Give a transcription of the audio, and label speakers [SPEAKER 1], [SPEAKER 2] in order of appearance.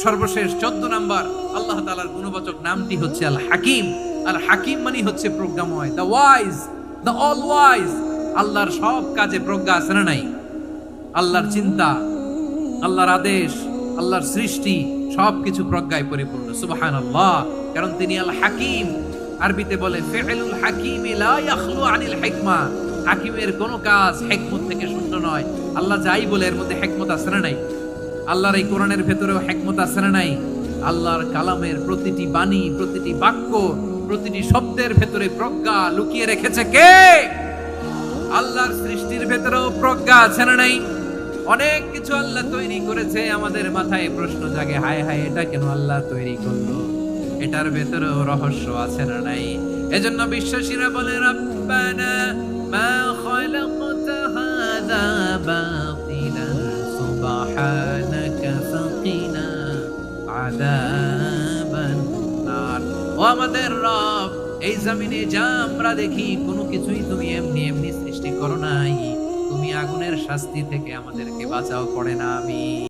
[SPEAKER 1] সর্বশেষ 14 নাম্বার আল্লাহ তাআলার গুণবাচক নামটি হচ্ছে আল হাকিম। আর হাকিম মানে হচ্ছে প্রজ্ঞাময়, the wise, the all wise. আল্লাহর সব কাজে প্রজ্ঞা আছে না নাই? আল্লাহর চিন্তা, আল্লাহর আদেশ, আল্লাহর সৃষ্টি সবকিছু প্রজ্ঞায় পরিপূর্ণ। সুবহানাল্লাহ। কারণ তিনি আল হাকিম। আরবিতে বলে ফি'লুল হাকিম লা ইয়াখলু আনিল হিকমা। হাকিমের কোন কাজ হিকমত থেকে শূন্য নয়। আল্লাহ যাই বলে এর মধ্যে হিকমত আছে না নাই? আল্লাহর এই কোরআনের ভেতরেও হিকমত আছে না নাই? আল্লাহর কালামের প্রতিটি বাণী, প্রতিটি বাক্য, প্রতিটি শব্দের ভেতরে প্রজ্ঞা লুকিয়ে রেখেছে কে? আল্লাহর সৃষ্টির ভেতরেও প্রজ্ঞা আছে না নাই? অনেক কিছু আল্লাহ তৈরি করেছে, আমাদের মাথায় প্রশ্ন জাগে, হায় হায় এটা কেন আল্লাহ তৈরি করলো? এটার ভেতরেও রহস্য আছে না নাই? এজন্য বিশ্বাসীরা বলে রব্বানা মা খালাকতা হাযা বাতিলান সুবহানাকা ফাকিনা আযাবান নার। ও আমাদের রব, এই জমিনে যা আমরা দেখি কোনো কিছুই তুমি এমনি এমনি সৃষ্টি করো নাই। তুমি আগুনের শাস্তি থেকে আমাদেরকে বাঁচাও, পড়ে না আমি।